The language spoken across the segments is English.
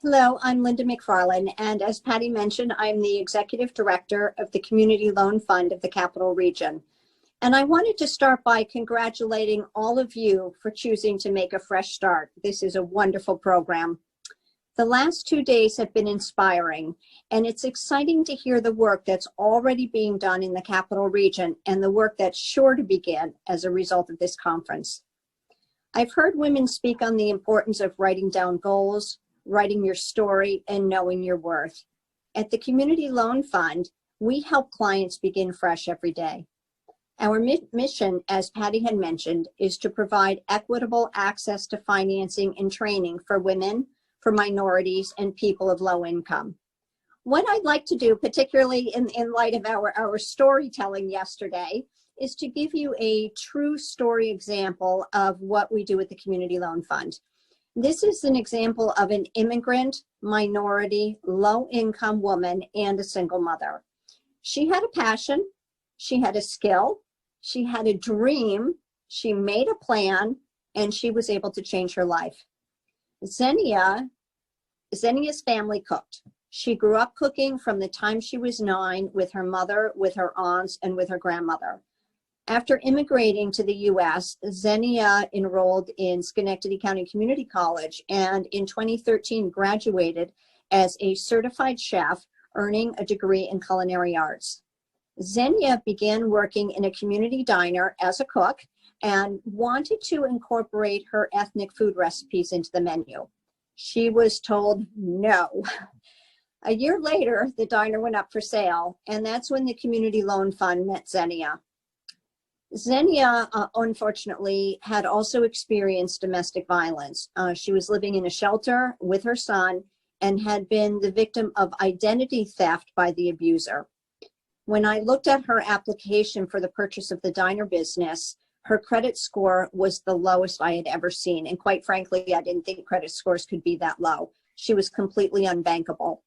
Hello, I'm Linda McFarland, and as Patty mentioned, I'm the Executive Director of the Community Loan Fund of the Capital Region. And I wanted to start by congratulating all of you for choosing to make a fresh start. This is a wonderful program. The last 2 days have been inspiring, and it's exciting to hear the work that's already being done in the Capital Region and the work that's sure to begin as a result of this conference. I've heard women speak on the importance of writing down goals, writing your story, and knowing your worth. At the Community Loan Fund, we help clients begin fresh every day. Our mission, as Patty had mentioned, is to provide equitable access to financing and training for women, for minorities, and people of low income. What I'd like to do, particularly in light of our storytelling yesterday, is to give you a true story example of what we do at the Community Loan Fund. This is an example of an immigrant, minority, low-income woman and a single mother. She had a passion, she had a skill, she had a dream, she made a plan, and she was able to change her life. Zenia's family cooked. She grew up cooking from the time she was 9 with her mother, with her aunts, and with her grandmother. After immigrating to the U.S., Zenia enrolled in Schenectady County Community College and in 2013 graduated as a certified chef, earning a degree in culinary arts. Zenia began working in a community diner as a cook and wanted to incorporate her ethnic food recipes into the menu. She was told no. A year later, the diner went up for sale, and that's when the Community Loan Fund met Zenia. Zenia, unfortunately, had also experienced domestic violence. She was living in a shelter with her son and had been the victim of identity theft by the abuser. When I looked at her application for the purchase of the diner business, her credit score was the lowest I had ever seen. And quite frankly, I didn't think credit scores could be that low. She was completely unbankable.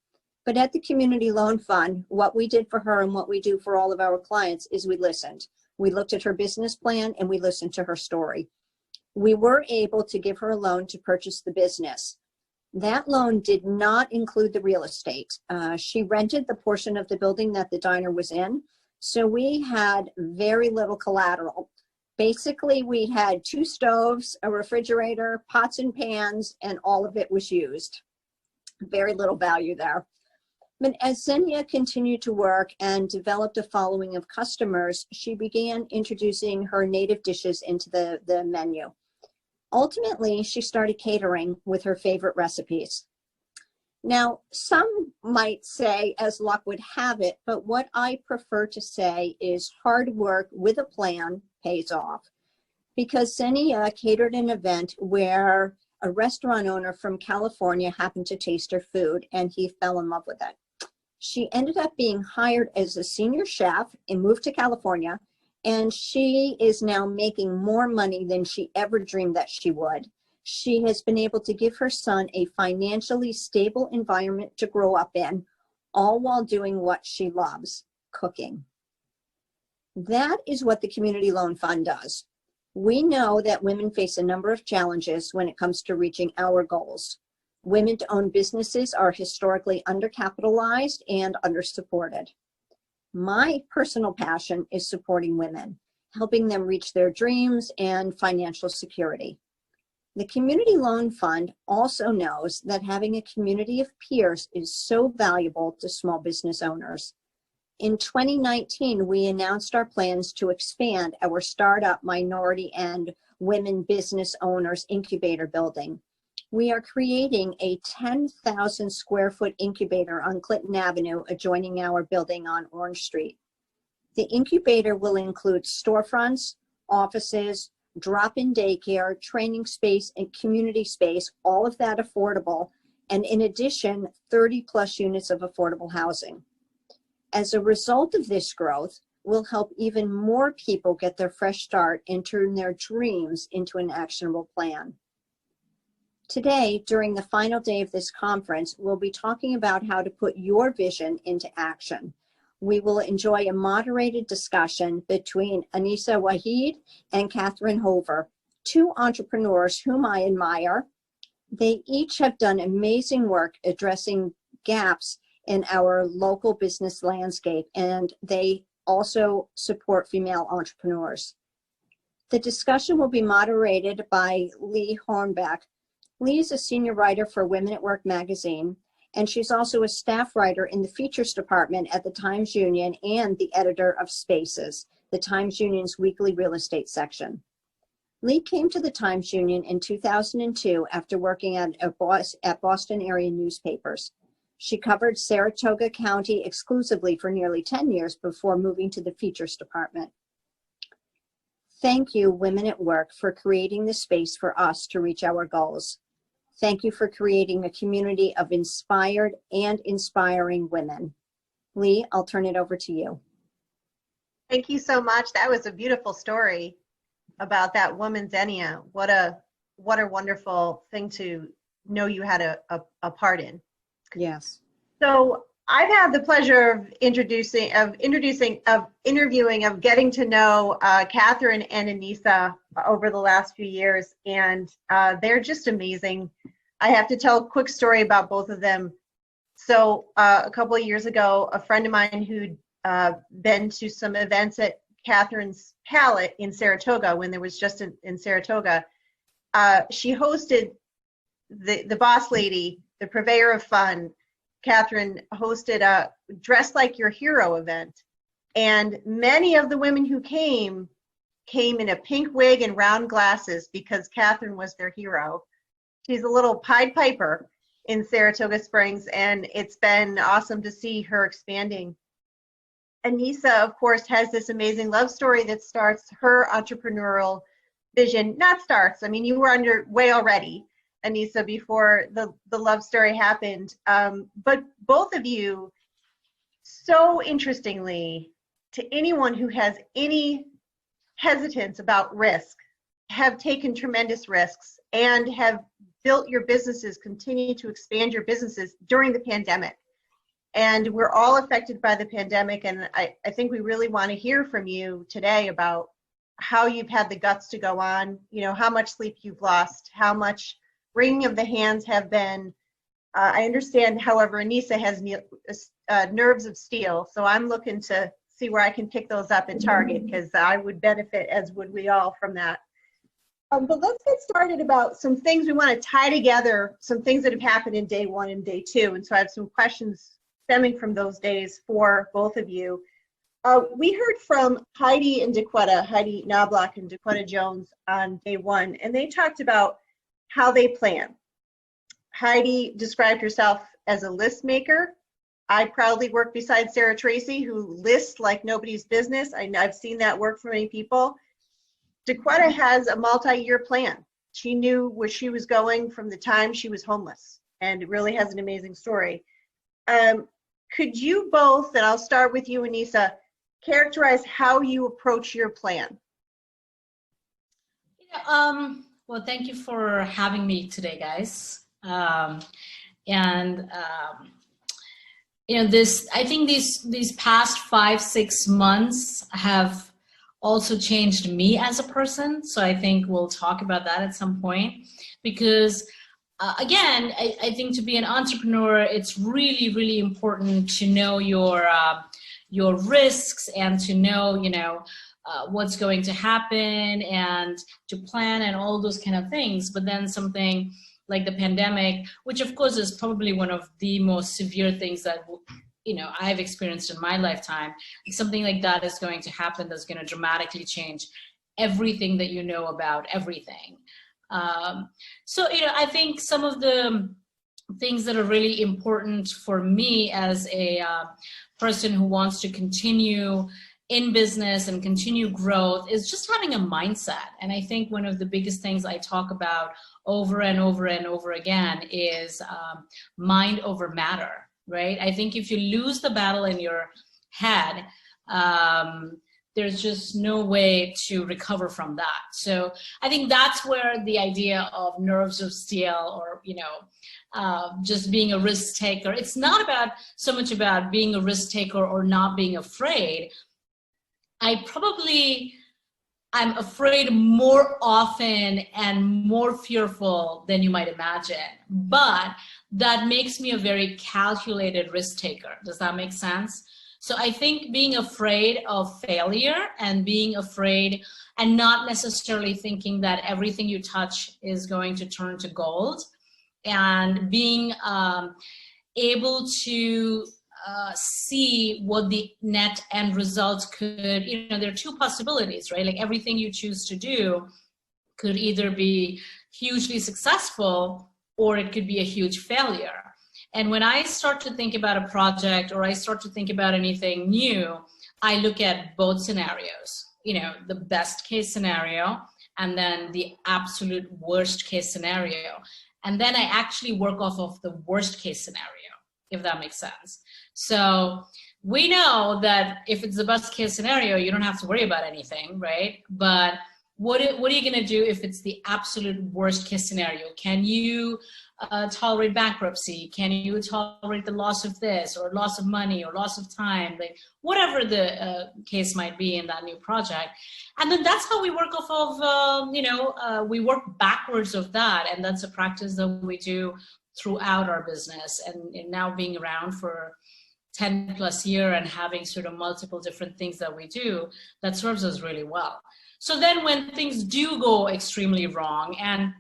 But at the Community Loan Fund, what we did for her and what we do for all of our clients is we listened. We looked at her business plan and we listened to her story. We were able to give her a loan to purchase the business. That loan did not include the real estate. She rented the portion of the building that the diner was in, so we had very little collateral. Basically, we had 2 stoves, a refrigerator, pots and pans, and all of it was used. Very little value there. But as Zenia continued to work and developed a following of customers, she began introducing her native dishes into the menu. Ultimately, she started catering with her favorite recipes. Now, some might say, as luck would have it, but what I prefer to say is hard work with a plan pays off. Because Zenia catered an event where a restaurant owner from California happened to taste her food and he fell in love with it. She ended up being hired as a senior chef and moved to California, and she is now making more money than she ever dreamed that she would. She has been able to give her son a financially stable environment to grow up in, all while doing what she loves, cooking. That is what the Community Loan Fund does. We know that women face a number of challenges when it comes to reaching our goals. Women-owned businesses are historically undercapitalized and undersupported. My personal passion is supporting women, helping them reach their dreams and financial security. The Community Loan Fund also knows that having a community of peers is so valuable to small business owners. In 2019, we announced our plans to expand our startup minority and women business owners incubator building. We are creating a 10,000 square foot incubator on Clinton Avenue adjoining our building on Orange Street. The incubator will include storefronts, offices, drop-in daycare, training space, and community space, all of that affordable, and in addition, 30 plus units of affordable housing. As a result of this growth, we'll help even more people get their fresh start and turn their dreams into an actionable plan. Today, during the final day of this conference, we'll be talking about how to put your vision into action. We will enjoy a moderated discussion between Aneesa Waheed and Catherine, 2 entrepreneurs whom I admire. They each have done amazing work addressing gaps in our local business landscape, and they also support female entrepreneurs. The discussion will be moderated by Lee Hornbeck. Lee is a senior writer for Women at Work magazine, and she's also a staff writer in the features department at the Times Union and the editor of Spaces, the Times Union's weekly real estate section. Lee came to the Times Union in 2002 after working at Boston area newspapers. She covered Saratoga County exclusively for nearly 10 years before moving to the features department. Thank you, Women at Work, for creating the space for us to reach our goals. Thank you for creating a community of inspired and inspiring women. Lee, I'll turn it over to you. Thank you so much. That was a beautiful story about that woman's Enia. What a wonderful thing to know you had a part in. Yes. So I've had the pleasure of getting to know Catherine and Aneesa over the last few years, and they're just amazing. I have to tell a quick story about both of them. So a couple of years ago, a friend of mine who'd been to some events at Catherine's Palette in Saratoga when there was just in Saratoga, she hosted the boss lady, the purveyor of fun. Catherine hosted a Dress Like Your Hero event, and many of the women who came in a pink wig and round glasses because Catherine was their hero. She's a little Pied Piper in Saratoga Springs, and it's been awesome to see her expanding. Aneesa, of course, has this amazing love story that starts her entrepreneurial vision. Not starts, I mean, you were underway already, Aneesa, before the love story happened. But both of you, so interestingly, to anyone who has any hesitance about risk, have taken tremendous risks and have built your businesses, continue to expand your businesses during the pandemic. And we're all affected by the pandemic, and I think we really want to hear from you today about how you've had the guts to go on, you know, how much sleep you've lost, how much wringing of the hands have been. I understand, however, Aneesa has nerves of steel, so I'm looking to see where I can pick those up at Target, because I would benefit, as would we all, from that. But let's get started about some things we want to tie together, some things that have happened in day one and day two. And so I have some questions stemming from those days for both of you. We heard from Heidi Knobloch and DeQuetta Jones on day one, and they talked about how they plan. Heidi described herself as a list maker. I proudly work beside Sarah Tracy, who lists like nobody's business. I've seen that work for many people. DeQuetta has a multi-year plan. She knew where she was going from the time she was homeless, and it really has an amazing story. Could you both, and I'll start with you, Aneesa, characterize how you approach your plan? Well, thank you for having me today, guys. You know, I think these past 5-6 months have also changed me as a person. So I think we'll talk about that at some point, because again, I think to be an entrepreneur, it's really, really important to know your risks and to know, you know, what's going to happen and to plan and all those kind of things. But then something like the pandemic, which of course is probably one of the most severe things that, you know, I've experienced in my lifetime, something like that is going to happen that's going to dramatically change everything that you know about everything. So, you know, I think some of the things that are really important for me as a person who wants to continue in business and continue growth is just having a mindset. And I think one of the biggest things I talk about over and over and over again is mind over matter, right? I think if you lose the battle in your head, there's just no way to recover from that. So I think that's where the idea of nerves of steel, or, you know, just being a risk taker, it's not about so much about being a risk taker or not being afraid. I probably I'm afraid more often and more fearful than you might imagine. But that makes me a very calculated risk taker. Does that make sense? So I think being afraid of failure and being afraid and not necessarily thinking that everything you touch is going to turn to gold, and being able to see what the net end results could, you know, there are two possibilities, right? Like everything you choose to do could either be hugely successful or it could be a huge failure. And when I start to think about a project or I start to think about anything new, I look at both scenarios, you know, the best case scenario and then the absolute worst case scenario. And then I actually work off of the worst case scenario, if that makes sense. So we know that if it's the best case scenario, you don't have to worry about anything, right? But what are you going to do if it's the absolute worst case scenario? Can you tolerate bankruptcy? Can you tolerate the loss of this or loss of money or loss of time? Like whatever the case might be in that new project. And then that's how we work off of, we work backwards of that. And that's a practice that we do throughout our business. And now being around for 10 plus years and having sort of multiple different things that we do, that serves us really well. So then when things do go extremely wrong, and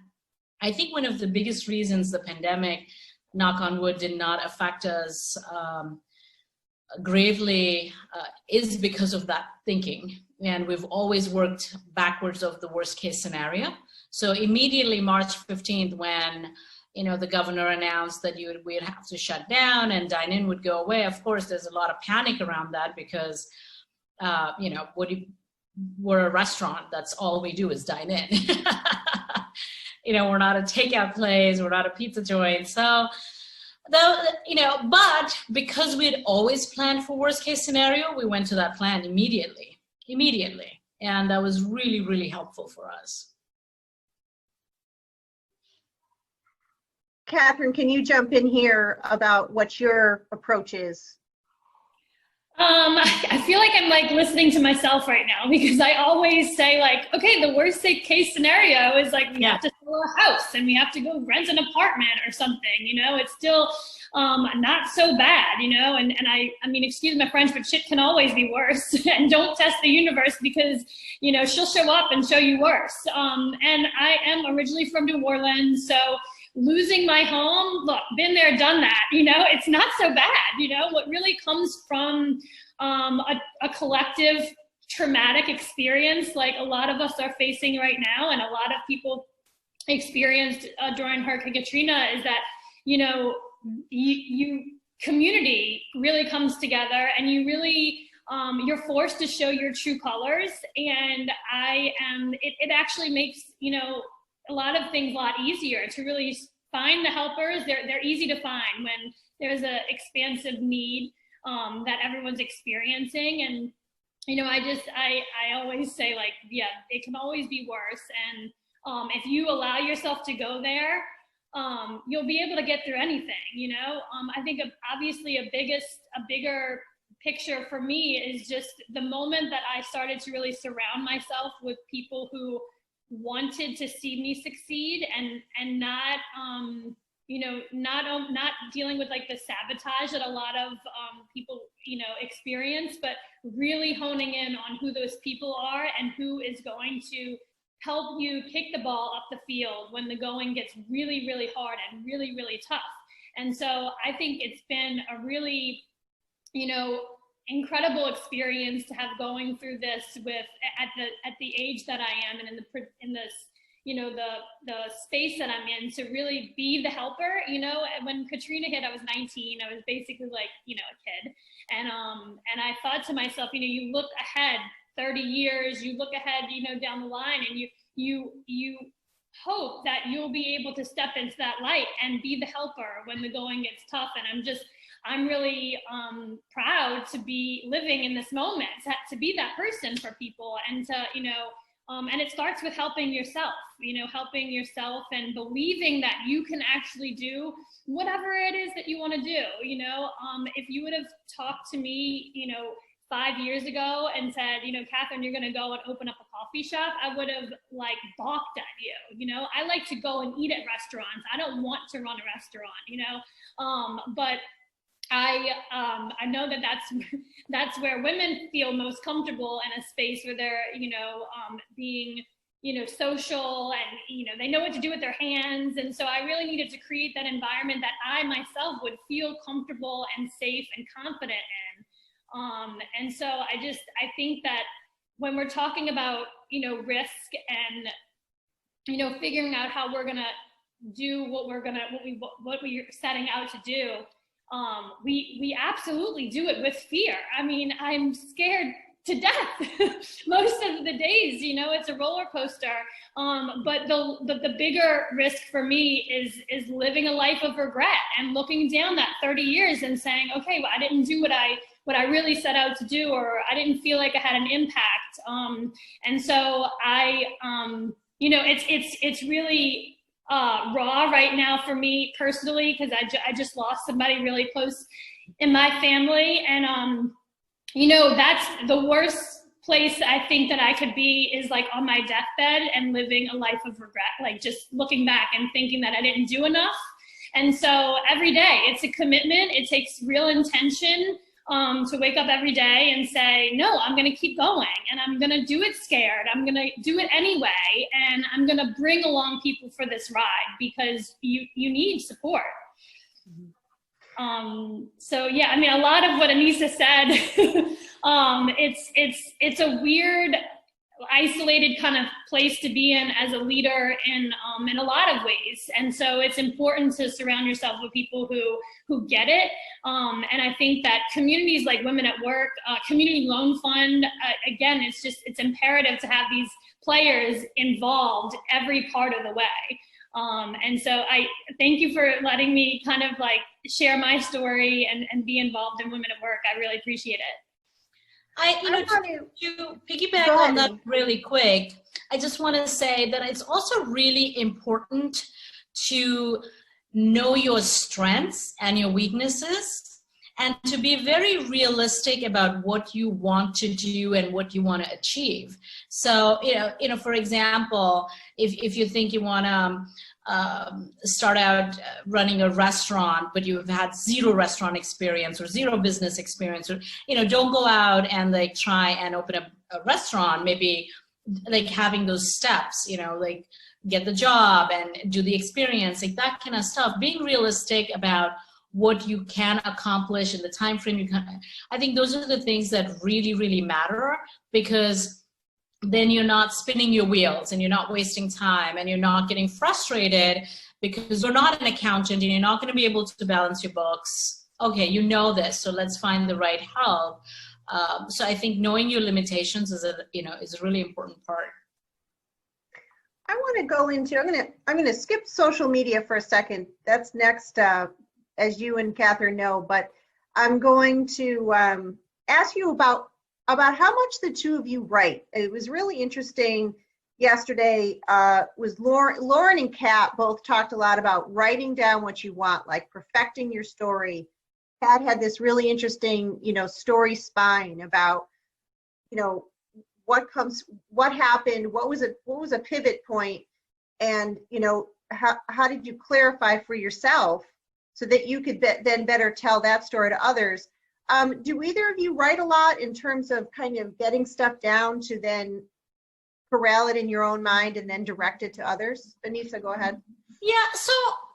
I think one of the biggest reasons the pandemic, knock on wood, did not affect us gravely is because of that thinking. And we've always worked backwards of the worst case scenario. So immediately March 15th, when the governor announced that we'd have to shut down and dine-in would go away, of course, there's a lot of panic around that because, we're a restaurant. That's all we do is dine in. We're not a takeout place. We're not a pizza joint. So, but because we had always planned for worst case scenario, we went to that plan immediately. And that was really, really helpful for us. Catherine, can you jump in here about what your approach is? I feel like I'm like listening to myself right now because I always say like, okay, the worst case scenario is like we have to sell a house and we have to go rent an apartment or something, it's still not so bad, and I mean, excuse my French, but shit can always be worse. And don't test the universe because, she'll show up and show you worse. And I am originally from New Orleans, so losing my home, look, been there, done that, it's not so bad. What really comes from a collective traumatic experience like a lot of us are facing right now and a lot of people experienced during Hurricane Katrina is that, you community really comes together and you really, you're forced to show your true colors. And it actually makes, a lot of things a lot easier to really find the helpers. They're easy to find when there's an expansive need that everyone's experiencing. And, I always say like, yeah, it can always be worse. And if you allow yourself to go there, you'll be able to get through anything, I think obviously a bigger picture for me is just the moment that I started to really surround myself with people who wanted to see me succeed and not not dealing with like the sabotage that a lot of people experience, but really honing in on who those people are and who is going to help you kick the ball up the field when the going gets really, really hard and really, really tough. And so I think it's been a really incredible experience to have going through this with at the age that I am and in this the space that I'm in to really be the helper. When Katrina hit, I was 19. I was basically like a kid, and I thought to myself, you look ahead 30 years, you look ahead down the line, and you hope that you'll be able to step into that light and be the helper when the going gets tough. And I'm really proud to be living in this moment, to be that person for people, and to, and it starts with helping yourself and believing that you can actually do whatever it is that you want to do. If you would have talked to me, 5 years ago and said, Catherine, you're going to go and open up a coffee shop, I would have like balked at you. I like to go and eat at restaurants. I don't want to run a restaurant, but I know that that's where women feel most comfortable in a space where they're, being, social and, they know what to do with their hands. And so I really needed to create that environment that I myself would feel comfortable and safe and confident in. And so I think that when we're talking about, risk and, figuring out how we're going to do what we're setting out to do, we absolutely do it with fear. I mean, I'm scared to death most of the days, it's a roller coaster. But the bigger risk for me is living a life of regret and looking down that 30 years and saying, okay, well, I didn't do what I really set out to do, or I didn't feel like I had an impact. And so it's really raw right now for me personally, because I just lost somebody really close in my family. And, that's the worst place I think that I could be, is like on my deathbed and living a life of regret, like just looking back and thinking that I didn't do enough. And so every day it's a commitment. It takes real intention to wake up every day and say, no, I'm going to keep going, and I'm going to do it scared. I'm going to do it anyway. And I'm going to bring along people for this ride, because you need support. So yeah, I mean, a lot of what Aneesa said, it's a weird, isolated kind of place to be in as a leader in a lot of ways. And so it's important to surround yourself with people who get it. And I think that communities like Women at Work, Community Loan Fund, again, it's imperative to have these players involved every part of the way. And so I thank you for letting me kind of like share my story and be involved in Women at Work. I really appreciate it. To piggyback on that really quick, I just want to say that it's also really important to know your strengths and your weaknesses, and to be very realistic about what you want to do and what you want to achieve. So, for example, if you think you want to start out running a restaurant, but you've had zero restaurant experience or zero business experience, or, don't go out and like try and open a restaurant. Maybe like having those steps, like get the job and do the experience, like that kind of stuff. Being realistic about what you can accomplish in the time frame you can. I think those are the things that really, really matter, because then you're not spinning your wheels and you're not wasting time and you're not getting frustrated because you're not an accountant and you're not going to be able to balance your books. Okay, you know this, so let's find the right help. So I think knowing your limitations is a really important part. I want to go into, I'm going to skip social media for a second. That's next, as you and Catherine know, but I'm going to ask you about how much the two of you write. It was really interesting yesterday. Was Lauren and Kat both talked a lot about writing down what you want, like perfecting your story. Kat had this really interesting, story spine about, what happened, what was a pivot point, and how did you clarify for yourself so that you could then better tell that story to others. Do either of you write a lot in terms of kind of getting stuff down to then corral it in your own mind and then direct it to others? Aneesa, go ahead. Yeah, so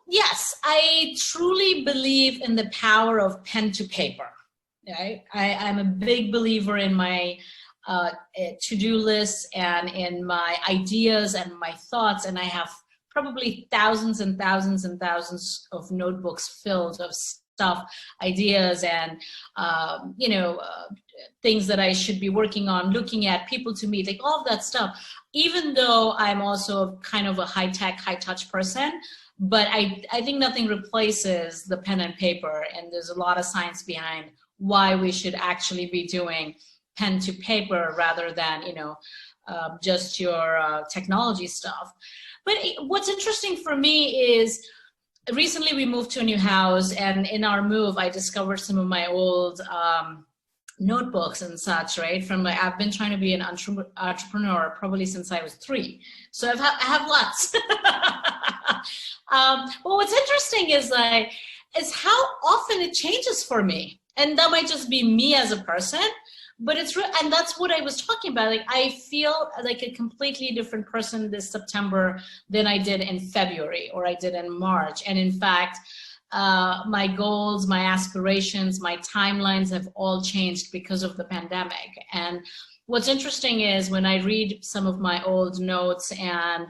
yes, I truly believe in the power of pen to paper. Right? I'm a big believer in my to-do lists and in my ideas and my thoughts, and I have probably thousands and thousands and thousands of notebooks filled of stuff, ideas, and things that I should be working on, looking at, people to meet, like all of that stuff. Even though I'm also kind of a high-tech, high-touch person, but I think nothing replaces the pen and paper, and there's a lot of science behind why we should actually be doing pen to paper rather than just your technology stuff. But what's interesting for me is recently we moved to a new house, and in our move I discovered some of my old notebooks and such, right? From like, I've been trying to be an entrepreneur probably since I was 3. So I have lots. Well, what's interesting is how often it changes for me. And that might just be me as a person, but it's real. And that's what I was talking about. Like, I feel like a completely different person this September than I did in February or I did in March. And in fact, my goals, my aspirations, my timelines have all changed because of the pandemic. And what's interesting is when I read some of my old notes and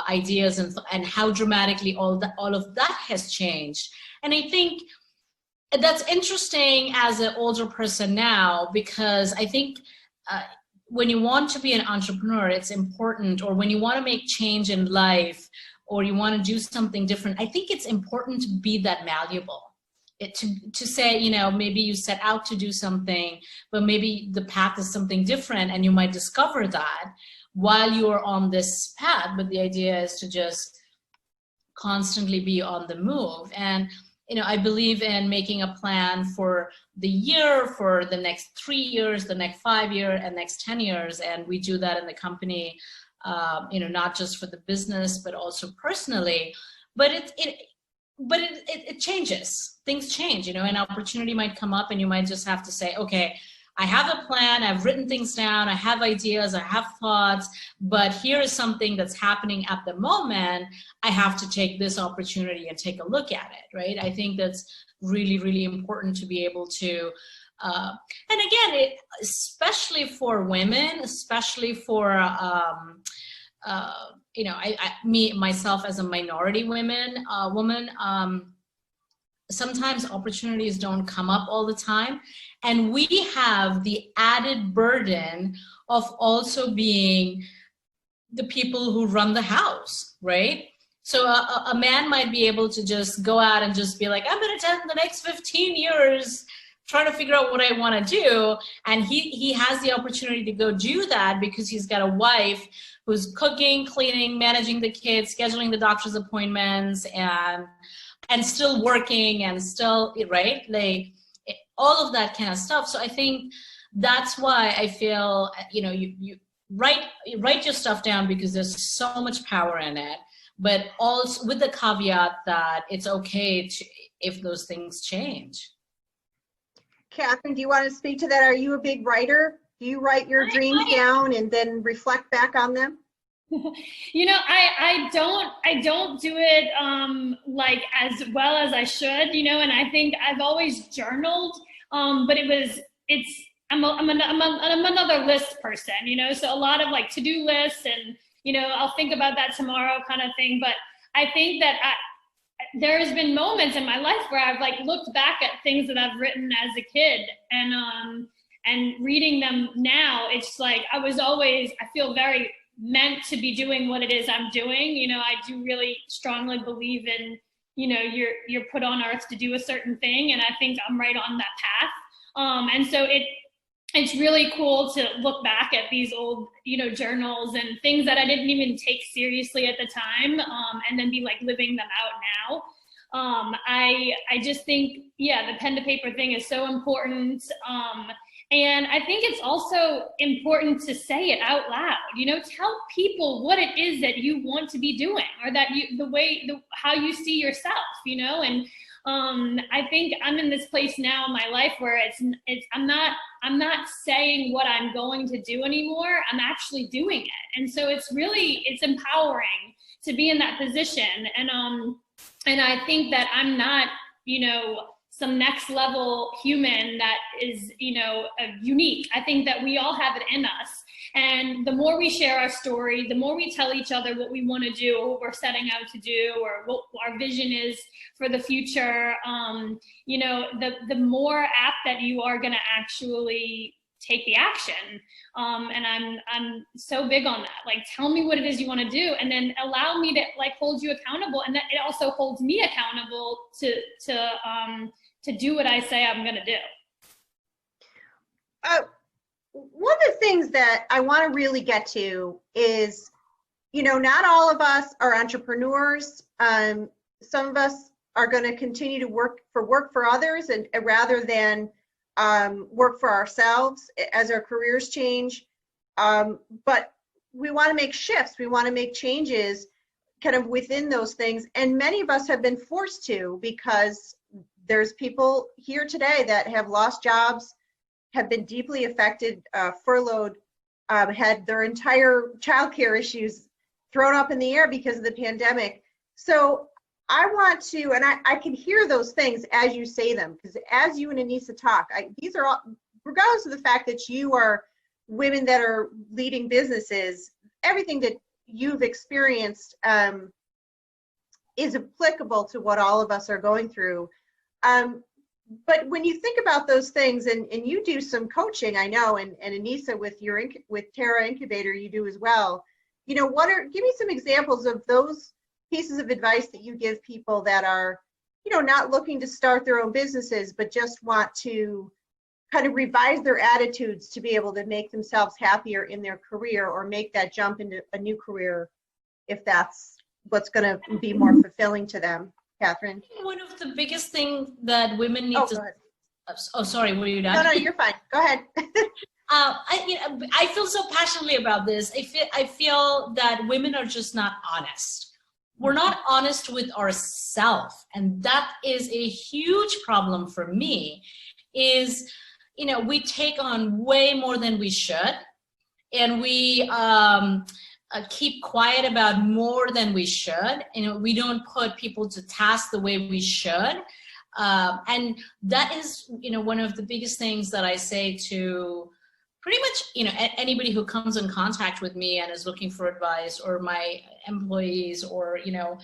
ideas and how dramatically all of that has changed. And I think that's interesting as an older person now, because I think when you want to be an entrepreneur, it's important, or when you want to make change in life, or you want to do something different, I think it's important to be that malleable. To say, you know, maybe you set out to do something, but maybe the path is something different, and you might discover that while you are on this path. But the idea is to just constantly be on the move. And, you know, I believe in making a plan for the year, for the next 3 years, the next 5 years, and next 10 years. And we do that in the company. You know, not just for the business, but also personally. But it changes. Things change. You know, an opportunity might come up, and you might just have to say, okay, I have a plan. I've written things down. I have ideas. I have thoughts. But here is something that's happening at the moment. I have to take this opportunity and take a look at it. Right? I think that's really, really important to be able to. And again, especially for women, especially for, you know, myself as a minority woman, sometimes opportunities don't come up all the time. And we have the added burden of also being the people who run the house, right? So a man might be able to just go out and just be like, I'm going to spend the next 15 years trying to figure out what I want to do. And he has the opportunity to go do that because he's got a wife who's cooking, cleaning, managing the kids, scheduling the doctor's appointments, and still working, and still, right? Like all of that kind of stuff. So I think that's why I feel, you know, you write your stuff down, because there's so much power in it, but also with the caveat that it's okay if those things change. Catherine, do you want to speak to that? Are you a big writer? Do you write your dreams down and then reflect back on them? You know, I don't do it like as well as I should, you know, and I think I've always journaled, but I'm another list person, you know, so a lot of like to-do lists and, you know, I'll think about that tomorrow kind of thing. But I think that there has been moments in my life where I've like looked back at things that I've written as a kid, and reading them now, it's like I feel very meant to be doing what it is I'm doing. You know, I do really strongly believe in, you know, you're put on earth to do a certain thing, and I think I'm right on that path. And so it's really cool to look back at these old, you know, journals and things that I didn't even take seriously at the time, and then be like living them out now. I just think, yeah, the pen to paper thing is so important. And I think it's also important to say it out loud, you know, tell people what it is that you want to be doing, or that how you see yourself, you know. And I think I'm in this place now in my life where I'm not saying what I'm going to do anymore. I'm actually doing it. And so it's empowering to be in that position. And I think that I'm not, you know, some next level human that is, you know, unique. I think that we all have it in us. And the more we share our story, the more we tell each other what we want to do, or what we're setting out to do, or what our vision is for the future, you know, the more apt that you are going to actually take the action. And I'm so big on that. Like, tell me what it is you want to do, and then allow me to like hold you accountable. And that it also holds me accountable to do what I say I'm going to do. One of the things that I want to really get to is, you know, not all of us are entrepreneurs. Some of us are going to continue to work for others, and rather than work for ourselves as our careers change. But we want to make shifts. We want to make changes kind of within those things. And many of us have been forced to, because there's people here today that have lost jobs, have been deeply affected, furloughed, had their entire childcare issues thrown up in the air because of the pandemic. So I want to, and I can hear those things as you say them, because as you and Aneesa talk, these are all, regardless of the fact that you are women that are leading businesses, everything that you've experienced is applicable to what all of us are going through. But when you think about those things, and you do some coaching, I know, and Aneesa with Terra Incubator, you do as well. You know, give me some examples of those pieces of advice that you give people that are, you know, not looking to start their own businesses, but just want to kind of revise their attitudes to be able to make themselves happier in their career, or make that jump into a new career if that's what's going to be more fulfilling to them. Catherine? One of the biggest things that women need to... Go ahead. Oh, sorry, were you done? No, you're fine. Go ahead. I feel so passionately about this. I feel that women are just not honest. We're not honest with ourselves, and that is a huge problem for me. Is, you know, we take on way more than we should, and we keep quiet about more than we should. You know, we don't put people to task the way we should. And that is, you know, one of the biggest things that I say to pretty much, you know, anybody who comes in contact with me and is looking for advice, or my employees, or, you know,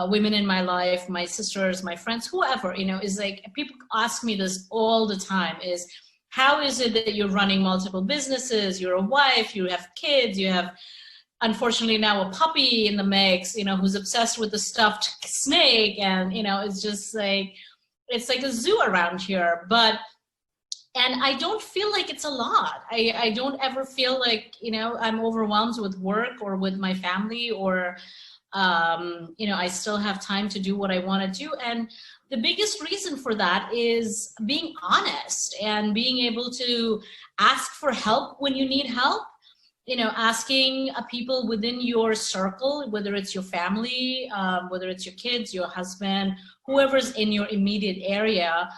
women in my life, my sisters, my friends, whoever, you know, is like, people ask me this all the time, is how is it that you're running multiple businesses? You're a wife, you have kids, you have, unfortunately now, a puppy in the mix, you know, who's obsessed with the stuffed snake. And, you know, it's just like, it's like a zoo around here. And I don't feel like it's a lot. I don't ever feel like, you know, I'm overwhelmed with work or with my family, or, you know, I still have time to do what I want to do. And the biggest reason for that is being honest and being able to ask for help when you need help. You know, asking people within your circle, whether it's your family, whether it's your kids, your husband, whoever's in your immediate area,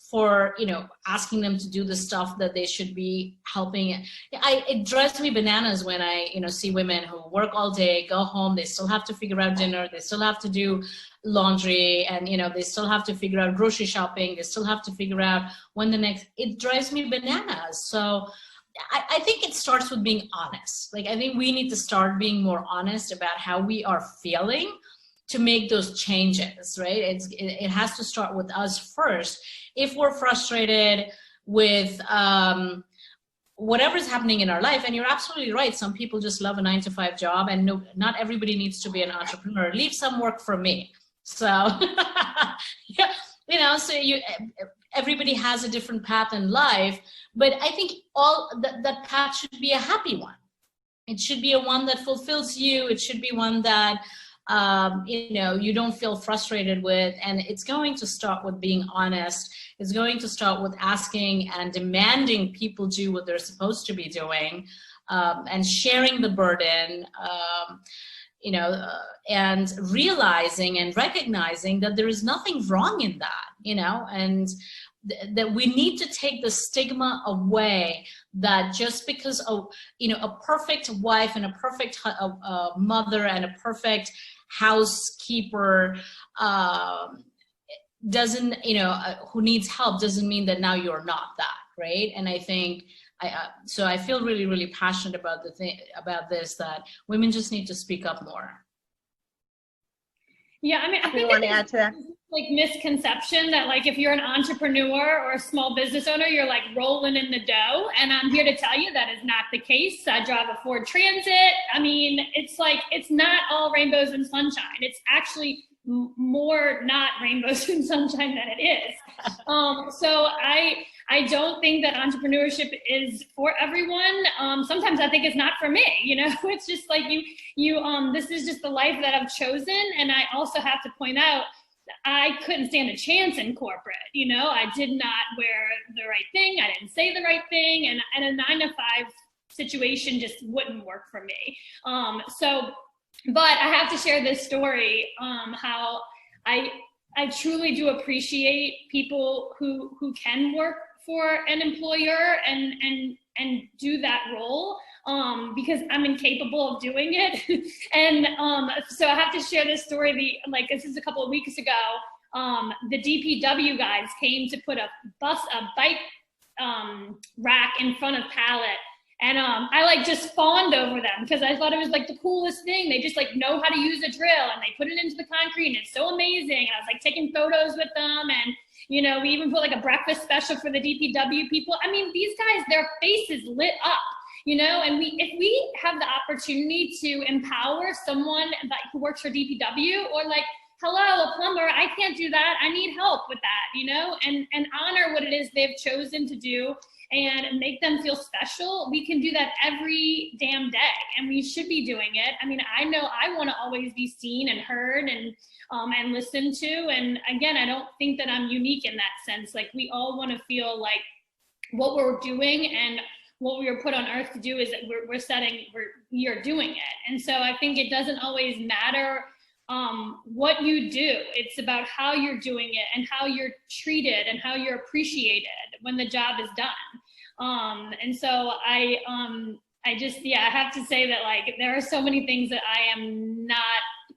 for, you know, asking them to do the stuff that they should be helping. It drives me bananas when I, you know, see women who work all day, go home, they still have to figure out dinner, they still have to do laundry, and, you know, they still have to figure out grocery shopping, they still have to figure out when the next, it drives me bananas. So I think it starts with being honest. Like, I think we need to start being more honest about how we are feeling to make those changes, right? It has to start with us first. If we're frustrated with whatever's happening in our life, and you're absolutely right, some people just love a 9-to-5 job, and no, not everybody needs to be an entrepreneur. Leave some work for me. So, yeah, you know, so everybody has a different path in life, but I think that path should be a happy one. It should be a one that fulfills you. It should be one that, you know, you don't feel frustrated with. And it's going to start with being honest. It's going to start with asking and demanding people do what they're supposed to be doing, and sharing the burden, you know, and realizing and recognizing that there is nothing wrong in that, you know, and that we need to take the stigma away that just because, you know, a perfect wife and a perfect mother and a perfect housekeeper doesn't, you know, who needs help doesn't mean that now you're not that, right? And I think so I feel really, really passionate about about this, that women just need to speak up more. Yeah, I mean, I think want to add to that? Like misconception that, like, if you're an entrepreneur or a small business owner, you're like rolling in the dough. And I'm here to tell you that is not the case. I drive a Ford Transit. I mean, it's like, it's not all rainbows and sunshine. It's actually more not rainbows and sunshine than it is. So I don't think that entrepreneurship is for everyone. Sometimes I think it's not for me, you know. It's just like you this is just the life that I've chosen. And I also have to point out that I couldn't stand a chance in corporate. I did not wear the right thing. I didn't say the right thing. And a 9-to-5 situation just wouldn't work for me. But I have to share this story, how I truly do appreciate people who can work for an employer and do that role, because I'm incapable of doing it. And so I have to share this story. This is a couple of weeks ago. The DPW guys came to put a bike rack in front of pallet. And I just fawned over them because I thought it was the coolest thing. They just know how to use a drill, and they put it into the concrete, and it's so amazing. And I was taking photos with them, and we even put a breakfast special for the DPW people. I mean, these guys, their faces lit up, and if we have the opportunity to empower someone who works for DPW, or hello, a plumber, I can't do that, I need help with that, and honor what it is they've chosen to do and make them feel special. We can do that every damn day, and we should be doing it. I mean, I know I want to always be seen and heard and listened to. And again, I don't think that I'm unique in that sense. We all want to feel like what we're doing and what we were put on earth to do is that you're doing it. And so I think it doesn't always matter what you do. It's about how you're doing it and how you're treated and how you're appreciated when the job is done. And so I have to say that there are so many things that I am not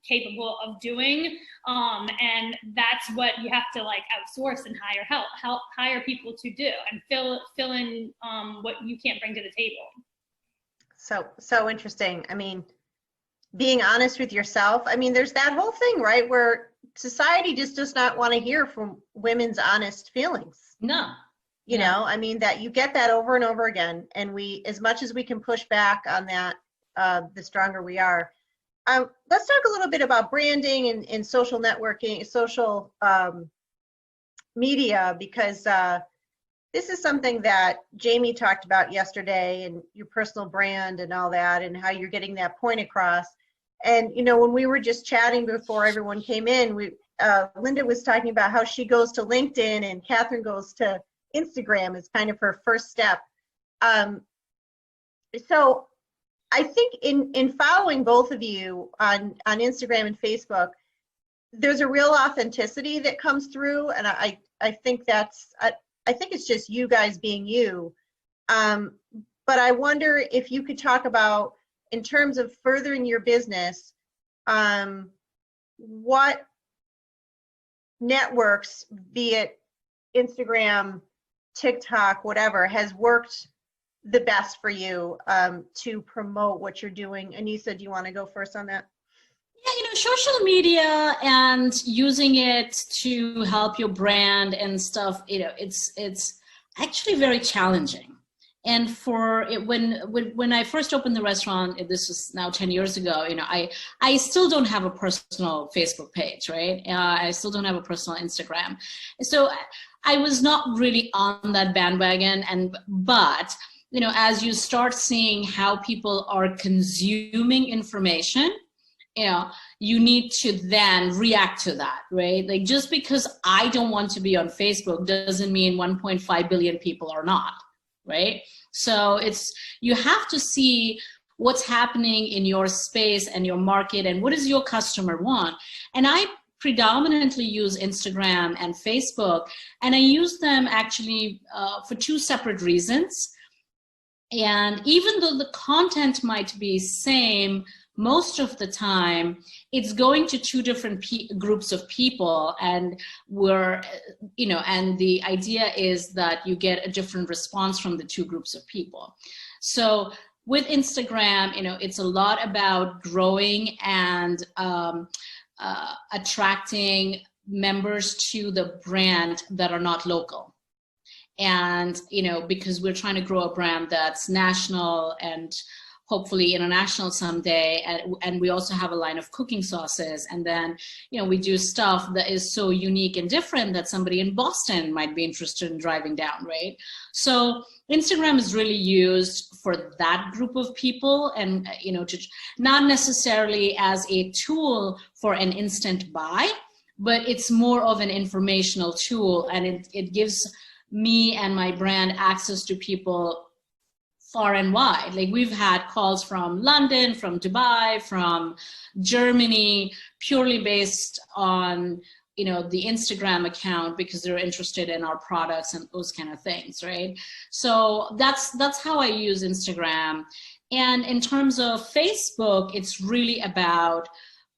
capable of doing. And that's what you have to outsource and hire people to do and fill in what you can't bring to the table. So interesting. I mean, being honest with yourself. I mean, there's that whole thing, right, where society just does not want to hear from women's honest feelings. No. You know, I mean, that you get that over and over again. And we, as much as we can push back on that, the stronger we are. Let's talk a little bit about branding and social networking, social media, because this is something that Jamie talked about yesterday, and your personal brand and all that, and how you're getting that point across. And, when we were just chatting before everyone came in, Linda was talking about how she goes to LinkedIn and Catherine goes to Instagram as kind of her first step. So I think in following both of you on Instagram and Facebook, there's a real authenticity that comes through. And I think I think it's just you guys being you. But I wonder if you could talk about, in terms of furthering your business, what networks, be it Instagram, TikTok, whatever, has worked the best for you to promote what you're doing? Aneesa, do you want to go first on that? Yeah, social media and using it to help your brand and stuff, it's actually very challenging. And when I first opened the restaurant, this was now 10 years ago, I still don't have a personal Facebook page, right? I still don't have a personal Instagram. So I was not really on that bandwagon. But as you start seeing how people are consuming information, you need to then react to that, right? Just because I don't want to be on Facebook doesn't mean 1.5 billion people are not, right? So you have to see what's happening in your space and your market and what does your customer want. And I predominantly use Instagram and Facebook, and I use them actually for two separate reasons. And even though the content might be same, most of the time it's going to two different groups of people, and and the idea is that you get a different response from the two groups of people. So with Instagram, it's a lot about growing and attracting members to the brand that are not local. And, because we're trying to grow a brand that's national and hopefully international someday. And we also have a line of cooking sauces. And then, we do stuff that is so unique and different that somebody in Boston might be interested in driving down, right? So Instagram is really used for that group of people, and, not necessarily as a tool for an instant buy, but it's more of an informational tool, and it gives me and my brand access to people far and wide. Like we've had calls from London, from Dubai, from Germany, purely based on, you know, the Instagram account because they're interested in our products and those kind of things, right? So that's how I use Instagram. And in terms of Facebook, it's really about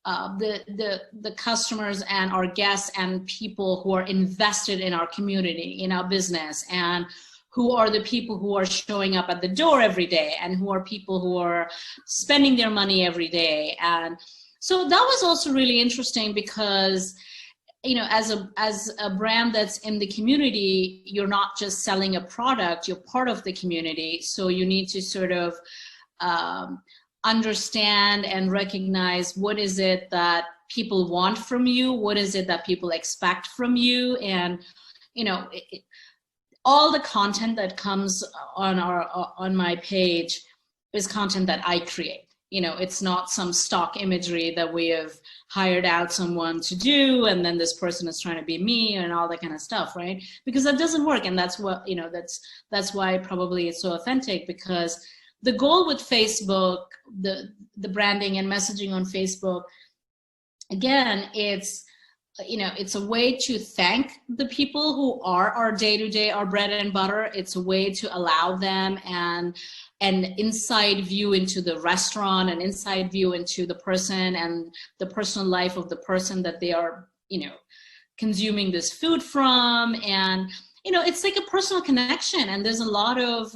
the customers and our guests and people who are invested in our community, in our business, and who are the people who are showing up at the door every day, and who are people who are spending their money every day. And so that was also really interesting because, you know, as a brand that's in the community, you're not just selling a product, you're part of the community. So you need to sort of understand and recognize what is it that people want from you, what is it that people expect from you. And, you know, all the content that comes on my page is content that I create. You know, it's not some stock imagery that we have hired out someone to do, and then this person is trying to be me and all that kind of stuff, right? Because that doesn't work. And that's what, you know, that's why probably it's so authentic, because the goal with Facebook, the branding and messaging on Facebook, again, it's, you know, it's a way to thank the people who are our day-to-day, our bread and butter. It's a way to allow them an inside view into the restaurant, an inside view into the person and the personal life of the person that they are, you know, consuming this food from. And, you know, it's like a personal connection. And there's a lot of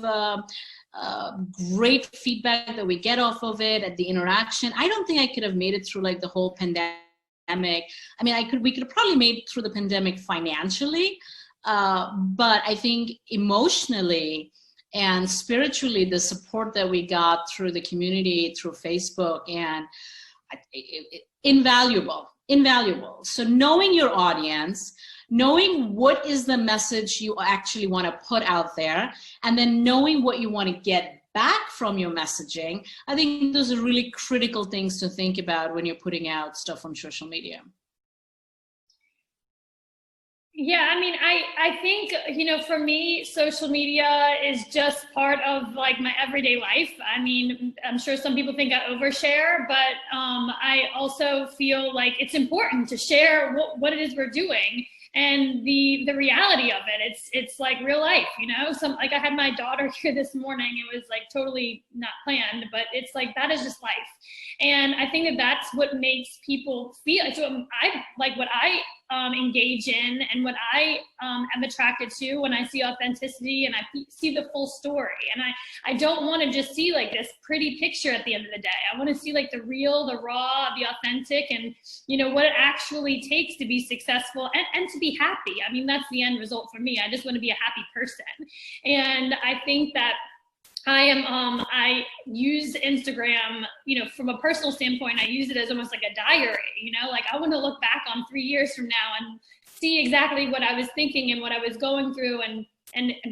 great feedback that we get off of it at the interaction. I don't think I could have made it through like the whole pandemic. I mean, we could have probably made it through the pandemic financially, but I think emotionally and spiritually, the support that we got through the community, through Facebook, and invaluable. So knowing your audience, knowing what is the message you actually want to put out there, and then knowing what you want to get back from your messaging, I think those are really critical things to think about when you're putting out stuff on social media. Yeah, I mean, I think, you know, for me, social media is just part of like my everyday life. I mean, I'm sure some people think I overshare, but I also feel like it's important to share what it is we're doing. And the reality of it, it's like real life, you know. Like I had my daughter here this morning. It was like totally not planned, but it's like that is just life. And I think that's what makes people feel. So I like what I engage in and what I am attracted to when I see authenticity and I see the full story. And I don't want to just see like this pretty picture at the end of the day. I want to see like the real, the raw, the authentic, and, you know, what it actually takes to be successful and to be happy. I mean, that's the end result for me. I just want to be a happy person. And I think that I use Instagram, you know, from a personal standpoint, I use it as almost like a diary, you know, like I want to look back on 3 years from now and see exactly what I was thinking and what I was going through and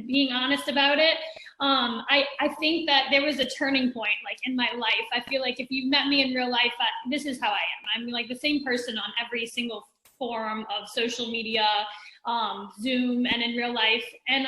being honest about it. I think that there was a turning point like in my life. I feel like if you met me in real life, this is how I am. I'm like the same person on every single form of social media, Zoom, and in real life. And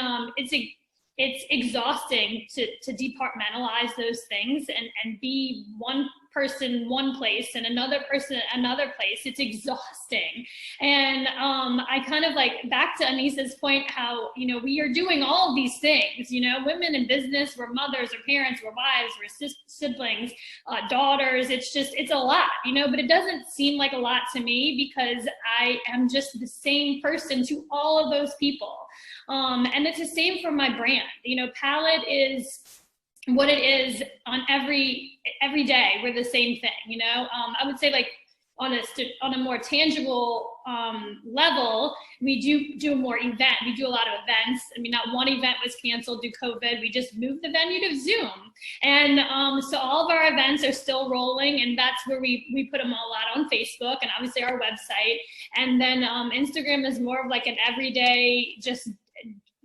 it's exhausting to departmentalize those things and be one person one place and another person another place. It's exhausting. And I kind of like back to Aneesa's point, how, you know, we are doing all of these things, you know, women in business, we're mothers, we're parents, we're wives, we're siblings, daughters. It's a lot, you know, but it doesn't seem like a lot to me because I am just the same person to all of those people. And it's the same for my brand. You know, Palette is what it is on every day. We're the same thing, you know. I would say like on a more tangible level, we do more event. We do a lot of events. I mean, not one event was canceled due to COVID. We just moved the venue to Zoom. And so all of our events are still rolling, and that's where we put them all out on Facebook and obviously our website. And then Instagram is more of like an everyday just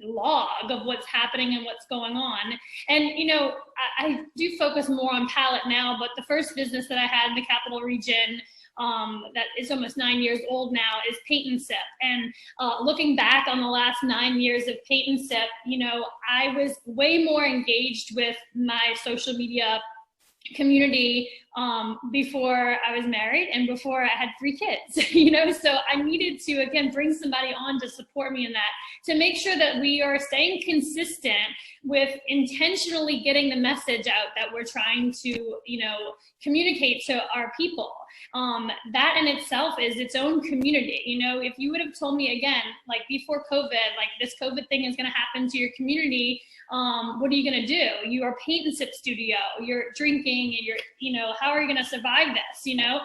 log of what's happening and what's going on. And, you know, I do focus more on Palette now, but the first business that I had in the capital region that is almost 9 years old now, is Paint and Sip. And looking back on the last 9 years of Paint and Sip, you know, I was way more engaged with my social media community before I was married and before I had 3 kids, you know, so I needed to, again, bring somebody on to support me in that, to make sure that we are staying consistent with intentionally getting the message out that we're trying to, you know, communicate to our people. That in itself is its own community. You know, if you would have told me again, like before COVID, like this COVID thing is going to happen to your community, what are you going to do? You are a Paint and Sip studio, you're drinking, and you're, you know, how are you going to survive this? You know,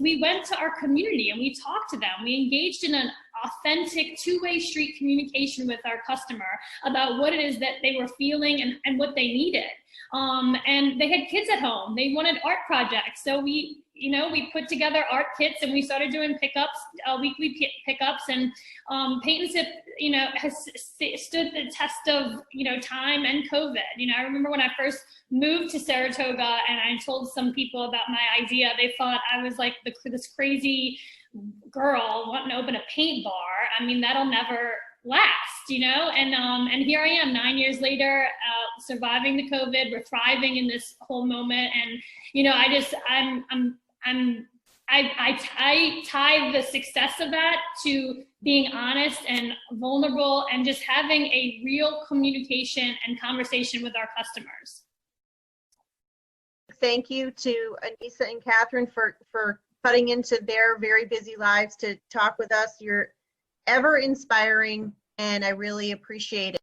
we went to our community and we talked to them. We engaged in an authentic two-way street communication with our customer about what it is that they were feeling and what they needed. And they had kids at home. They wanted art projects. So we, you know, we put together art kits and we started doing pickups, weekly pickups, and Paint and Sip, you know, has stood the test of, you know, time and COVID. You know, I remember when I first moved to Saratoga and I told some people about my idea, they thought I was like this crazy girl wanting to open a paint bar. I mean, that'll never last, you know, and here I am 9 years later, surviving the COVID. We're thriving in this whole moment. And, you know, I tie the success of that to being honest and vulnerable and just having a real communication and conversation with our customers. Thank you to Aneesa and Catherine for cutting into their very busy lives to talk with us. You're ever inspiring, and I really appreciate it.